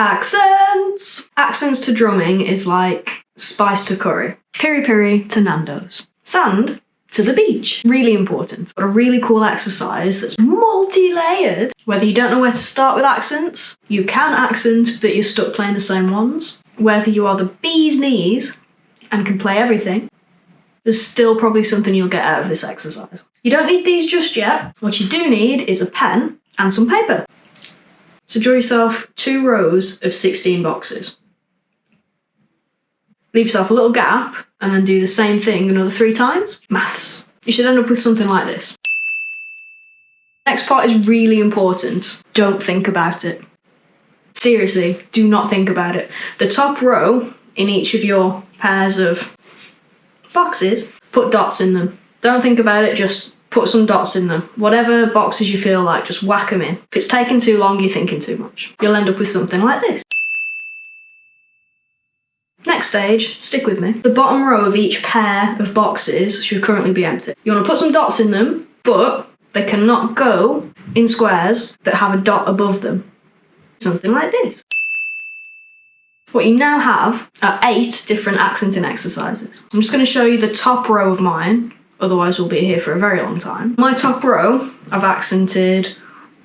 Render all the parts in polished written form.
Accents! Accents to drumming is like spice to curry, piri piri to Nando's, sand to the beach. Really important. But a really cool exercise that's multi-layered. Whether you don't know where to start with accents, you can accent but you're stuck playing the same ones. Whether you are the bee's knees and can play everything, there's still probably something you'll get out of this exercise. You don't need these just yet. What you do need is a pen and some paper. So draw yourself 2 rows of 16 boxes. Leave yourself a little gap and then do the same thing another 3 times. Maths. You should end up with something like this. Next part is really important. Don't think about it. Seriously, do not think about it. The top row in each of your pairs of boxes, put dots in them. Don't think about it, just put some dots in them. Whatever boxes you feel like, just whack them in. If it's taking too long, you're thinking too much. You'll end up with something like this. Next stage, stick with me. The bottom row of each pair of boxes should currently be empty. You want to put some dots in them, but they cannot go in squares that have a dot above them. Something like this. What you now have are 8 different accenting exercises. I'm just going to show you the top row of mine, otherwise we'll be here for a very long time. My top row, I've accented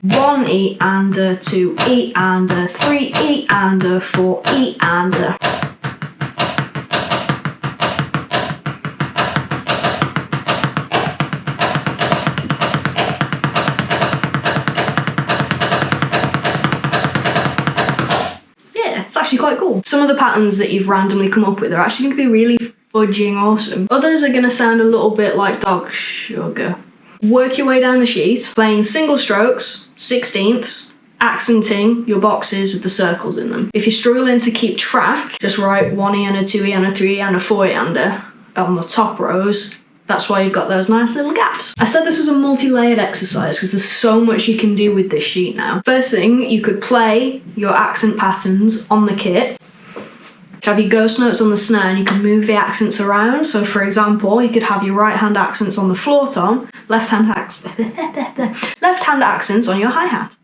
1 E and a, 2 E and a, 3 E and a, 4 E and a. It's actually quite cool. Some of the patterns that you've randomly come up with are actually going to be really fudging awesome. Others are going to sound a little bit like dog sugar. Work your way down the sheet, playing single strokes, 16ths, accenting your boxes with the circles in them. If you're struggling to keep track, just write 1 E and a, 2 E and a, 3 E and a, 4 E and a on the top rows. That's why you've got those nice little gaps. I said this was a multi-layered exercise because there's so much you can do with this sheet now. First thing, you could play your accent patterns on the kit. You have your ghost notes on the snare and you can move the accents around. So for example, you could have your right hand accents on the floor tom, left hand accents on your hi-hat.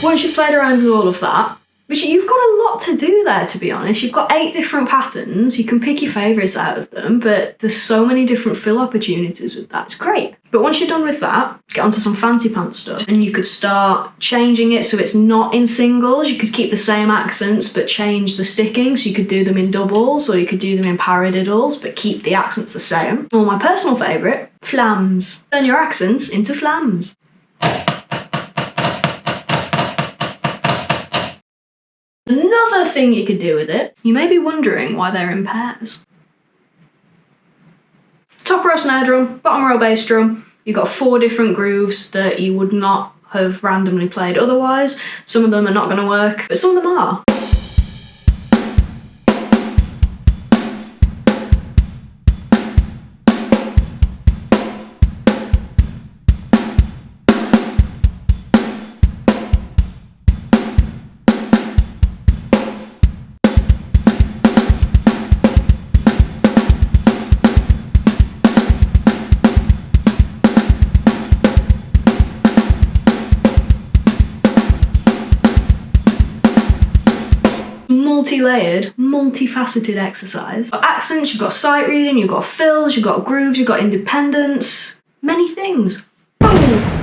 Once you've played around with all of that, which you've got a lot to do there, to be honest. You've got 8 different patterns. You can pick your favourites out of them, but there's so many different fill opportunities with that. It's great. But once you're done with that, get onto some fancy pants stuff. And you could start changing it so it's not in singles. You could keep the same accents, but change the sticking. So you could do them in doubles, or you could do them in paradiddles, but keep the accents the same. Or my personal favourite, flams. Turn your accents into flams. Another thing you could do with it, you may be wondering why they're in pairs. Top row snare drum, bottom row bass drum, you've got 4 different grooves that you would not have randomly played otherwise. Some of them are not going to work, but some of them are. Multi-layered, multifaceted exercise. You've got accents, you've got sight reading, you've got fills, you've got grooves, you've got independence, many things. Boom!